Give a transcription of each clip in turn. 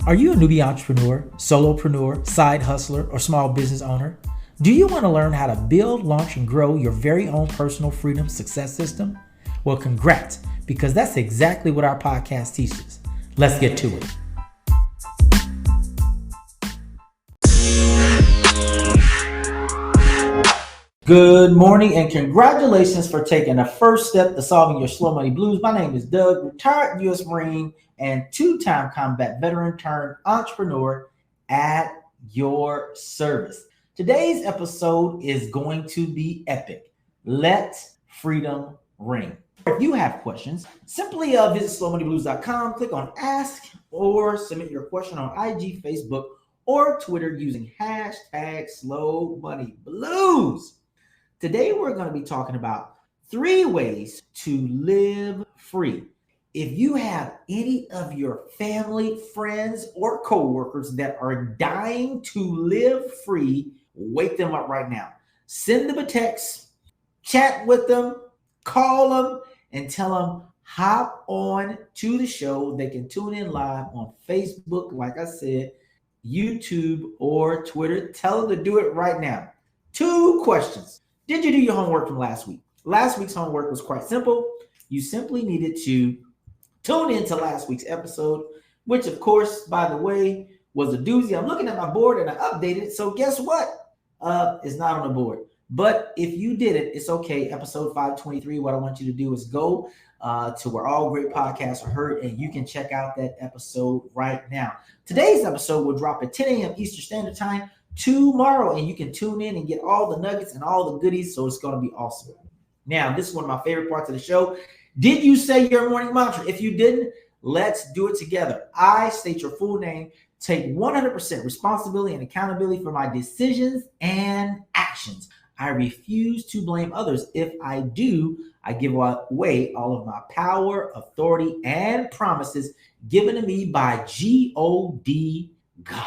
Are you a newbie entrepreneur, solopreneur, side hustler, or small business owner? Do you want to learn how to build, launch, and grow your very own personal freedom success system? Well, congrats, because that's exactly what our podcast teaches. Let's get to it. Good morning and congratulations for taking the first step to solving your slow money blues. My name is Doug, retired U.S. Marine and two-time combat veteran turned entrepreneur at your service. Today's episode is going to be epic. Let freedom ring. If you have questions, simply visit slowmoneyblues.com, click on ask, or submit your question on IG, Facebook, or Twitter using hashtag slowmoneyblues. Today, we're going to be talking about 3 ways to live free. If you have any of your family, friends, or coworkers that are dying to live free, wake them up right now. Send them a text, chat with them, call them, and tell them hop on to the show. They can tune in live on Facebook, like I said, YouTube, or Twitter. Tell them to do it right now. 2 questions. Did you do your homework from last week? Last week's homework was quite simple. You simply needed to tune into last week's episode, which of course, by the way, was a doozy. I'm looking at my board and I updated it. So guess what? It's not on the board. But if you did it, it's okay. Episode 523, what I want you to do is go to where all great podcasts are heard, and you can check out that episode right now. Today's episode will drop at 10 a.m. Eastern Standard Time tomorrow, and you can tune in and get all the nuggets and all the goodies, so it's going to be awesome. Now, this is one of my favorite parts of the show. Did you say your morning mantra? If you didn't, let's do it together. I state your full name, take 100% responsibility and accountability for my decisions and actions. I refuse to blame others. If I do, I give away all of my power, authority, and promises given to me by G-O-D, God.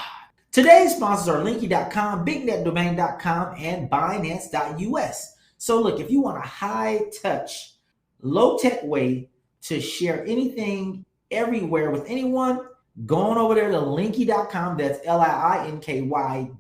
Today's sponsors are Linky.com, BigNetDomain.com, and Binance.us. So look, if you want a high-touch, low-tech way to share anything everywhere with anyone, go on over there to Linky.com, that's Liinky.com,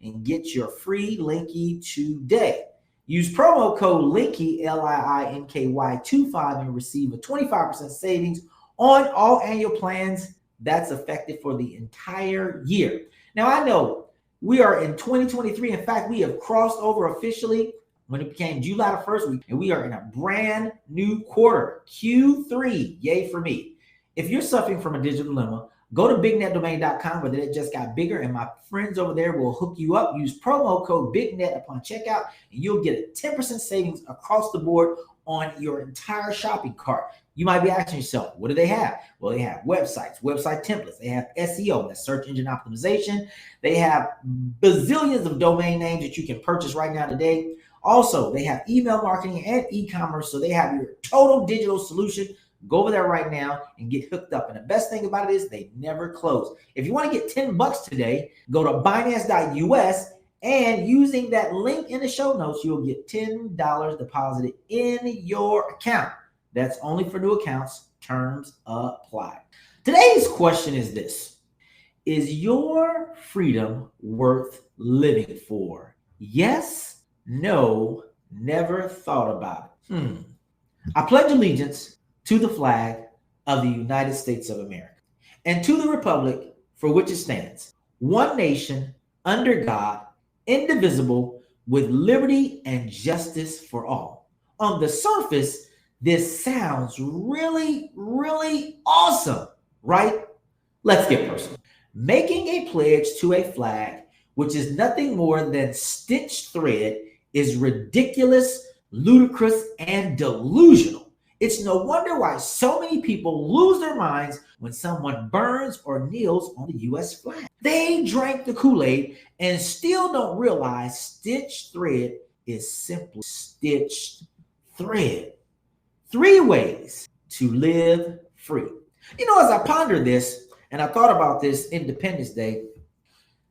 and get your free Linky today. Use promo code Linky, Liinky25, and receive a 25% savings on all annual plans. That's effective for the entire year. Now, I know we are in 2023. In fact, we have crossed over officially when it became July the 1st week, and we are in a brand new quarter, Q3. Yay for me. If you're suffering from a digital dilemma, go to BigNetDomain.com, where it just got bigger, and my friends over there will hook you up. Use promo code BigNet upon checkout, and you'll get a 10% savings across the board on your entire shopping cart. You might be asking yourself, what do they have? Well, they have websites, website templates. They have SEO, that's search engine optimization. They have bazillions of domain names that you can purchase right now today. Also, they have email marketing and e-commerce, so they have your total digital solution. Go over there right now and get hooked up. And the best thing about it is they never close. If you want to get $10 today, go to Binance.us, and using that link in the show notes, you'll get $10 deposited in your account. That's only for new accounts. Terms apply. Today's question is this: is your freedom worth living for? Yes, no, never thought about it. I pledge allegiance to the flag of the United States of America and to the republic for which it stands, one nation, under God, indivisible, with liberty and justice for all. On the surface, this sounds really, really awesome, right? Let's get personal. Making a pledge to a flag, which is nothing more than stitched thread, is ridiculous, ludicrous, and delusional. It's no wonder why so many people lose their minds when someone burns or kneels on the U.S. flag. They drank the Kool-Aid and still don't realize stitched thread is simply stitched thread. 3 ways to live free. You know, as I pondered this and I thought about this Independence Day,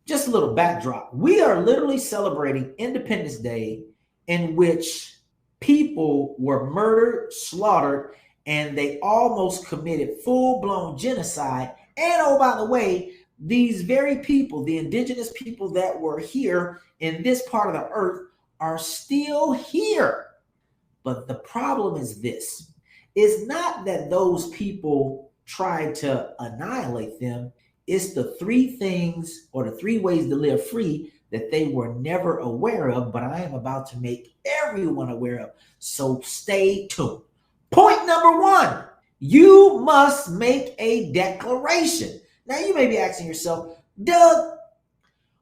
just a little backdrop. We are literally celebrating Independence Day, in which people were murdered, slaughtered, and they almost committed full-blown genocide And oh, by the way, these very people, the indigenous people that were here in this part of the earth, are still here. But the problem is this. It's not that those people tried to annihilate them. It's the three things or the three ways to live free that they were never aware of, but I am about to make everyone aware of. So stay tuned. Point number one, you must make a declaration. Now you may be asking yourself, Doug,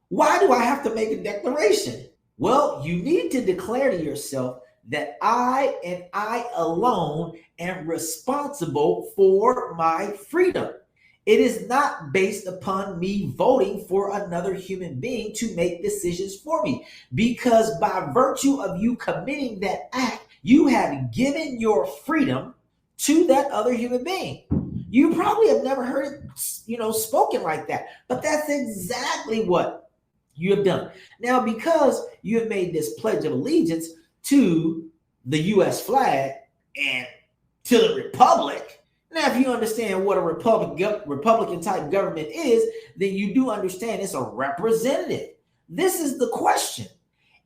why do I have to make a declaration? Well, you need to declare to yourself that I and I alone am responsible for my freedom. It is not based upon me voting for another human being to make decisions for me, because by virtue of you committing that act, you have given your freedom to that other human being. You probably have never heard it, spoken like that, but that's exactly what you have done. Now, because you have made this pledge of allegiance to the U.S. flag and to the republic. Now, if you understand what a Republican type government is, then you do understand it's a representative. This is the question.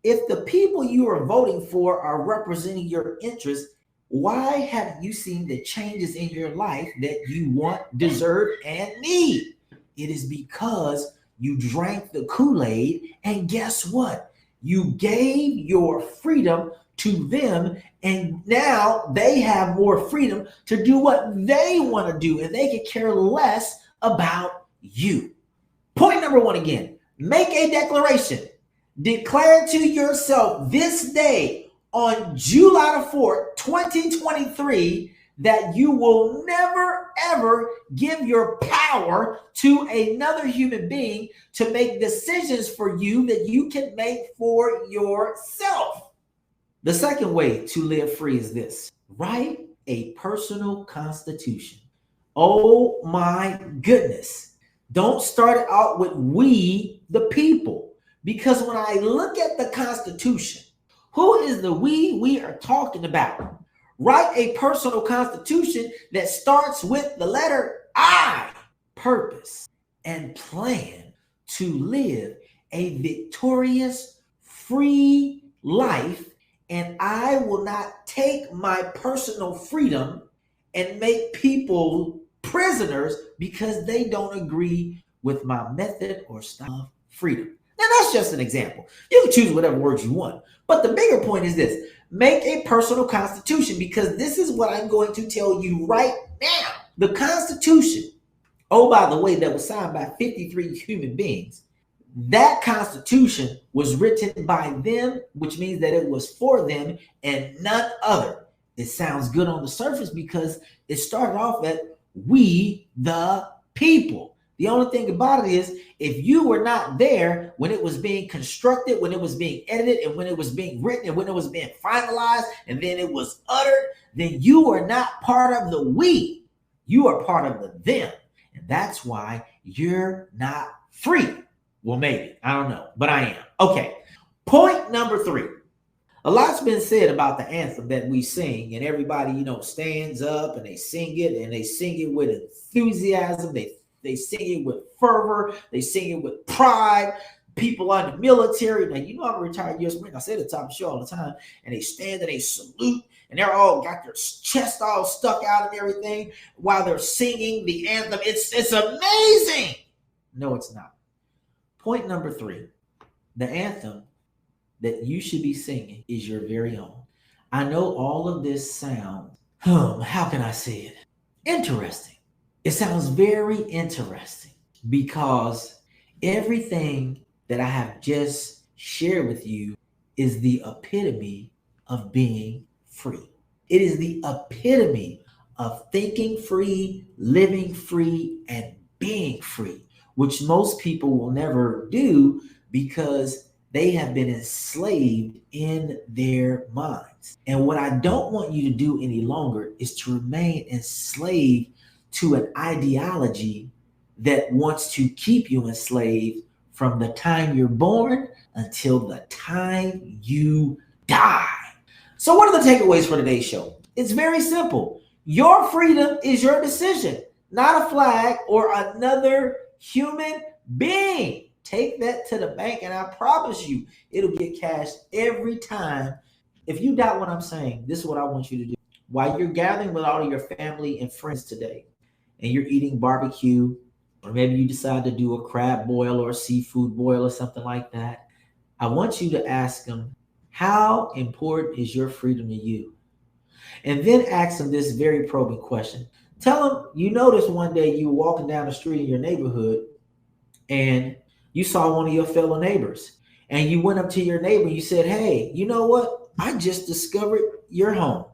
If the people you are voting for are representing your interests, why haven't you seen the changes in your life that you want, deserve, and need? It is because you drank the Kool-Aid, and guess what? You gave your freedom to them, and now they have more freedom to do what they want to do, and they can care less about you. Point number one again, make a declaration. Declare to yourself this day on July the 4th, 2023, that you will never, ever give your power to another human being to make decisions for you that you can make for yourself. The second way to live free is this: write a personal constitution. Oh my goodness. Don't start it out with we, the people, because when I look at the Constitution, who is the we are talking about? Write a personal constitution that starts with the letter I. Purpose and plan to live a victorious, free life, and I will not take my personal freedom and make people prisoners because they don't agree with my method or style of freedom. Now, that's just an example. You can choose whatever words you want. But the bigger point is this: make a personal constitution, because this is what I'm going to tell you right now. The Constitution, oh, by the way, that was signed by 53 human beings. That Constitution was written by them, which means that it was for them and none other. It sounds good on the surface because it started off at we the people. The only thing about it is, if you were not there when it was being constructed, when it was being edited, and when it was being written, and when it was being finalized, and then it was uttered, then you are not part of the we. You are part of the them. And that's why you're not free. Well, maybe. I don't know. But I am. Okay. Point number 3. A lot's been said about the anthem that we sing, and everybody, stands up and they sing it, and they sing it with enthusiasm. They sing it with fervor. They sing it with pride. People on the military. Now, I'm a retired U.S. Marine. I say it at the top of the show all the time. And they stand and they salute. And they're all got their chest all stuck out and everything while they're singing the anthem. It's amazing. No, it's not. Point number 3. The anthem that you should be singing is your very own. I know all of this sounds, how can I say it? Interesting. It sounds very interesting because everything that I have just shared with you is the epitome of being free. It is the epitome of thinking free, living free, and being free, which most people will never do because they have been enslaved in their minds. And what I don't want you to do any longer is to remain enslaved to an ideology that wants to keep you enslaved from the time you're born until the time you die. So what are the takeaways for today's show? It's very simple. Your freedom is your decision. not a flag or another human being. Take that to the bank, and I promise you, it'll get cashed every time. If you doubt what I'm saying, this is what I want you to do. While you're gathering with all of your family and friends today, and you're eating barbecue, or maybe you decide to do a crab boil or a seafood boil or something like that, I want you to ask them, how important is your freedom to you? And then ask them this very probing question. Tell them you noticed one day you were walking down the street in your neighborhood and you saw one of your fellow neighbors. And you went up to your neighbor and you said, hey, you know what? I just discovered your home.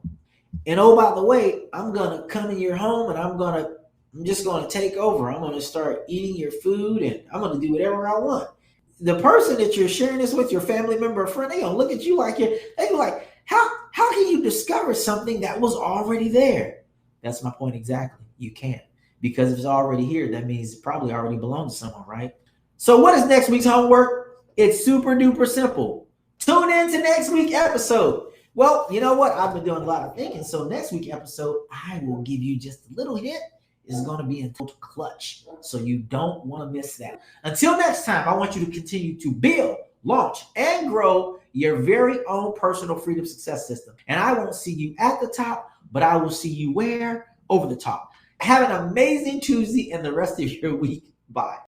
And oh, by the way, I'm going to come in your home and I'm just going to take over. I'm going to start eating your food and I'm going to do whatever I want. The person that you're sharing this with, your family member or friend, they gonna look at you like they be like, how can you discover something that was already there? That's my point exactly. You can't. Because if it's already here, that means it probably already belongs to someone, right? So what is next week's homework? It's super duper simple. Tune in to next week's episode. Well, you know what? I've been doing a lot of thinking. So next week's episode, I will give you just a little hint. Is going to be in total clutch. So you don't want to miss that. Until next time, I want you to continue to build, launch, and grow your very own personal freedom success system. And I won't see you at the top, but I will see you where? Over the top. Have an amazing Tuesday and the rest of your week. Bye.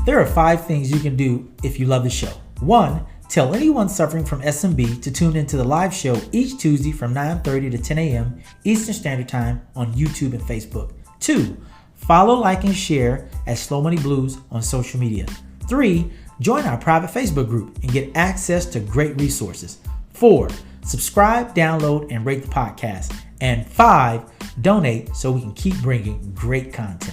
There are 5 things you can do if you love the show. 1, tell anyone suffering from SMB to tune into the live show each Tuesday from 9:30 to 10 a.m. Eastern Standard Time on YouTube and Facebook. 2, follow, like, and share at Slow Money Blues on social media. 3, join our private Facebook group and get access to great resources. 4, subscribe, download, and rate the podcast. And 5, donate so we can keep bringing great content.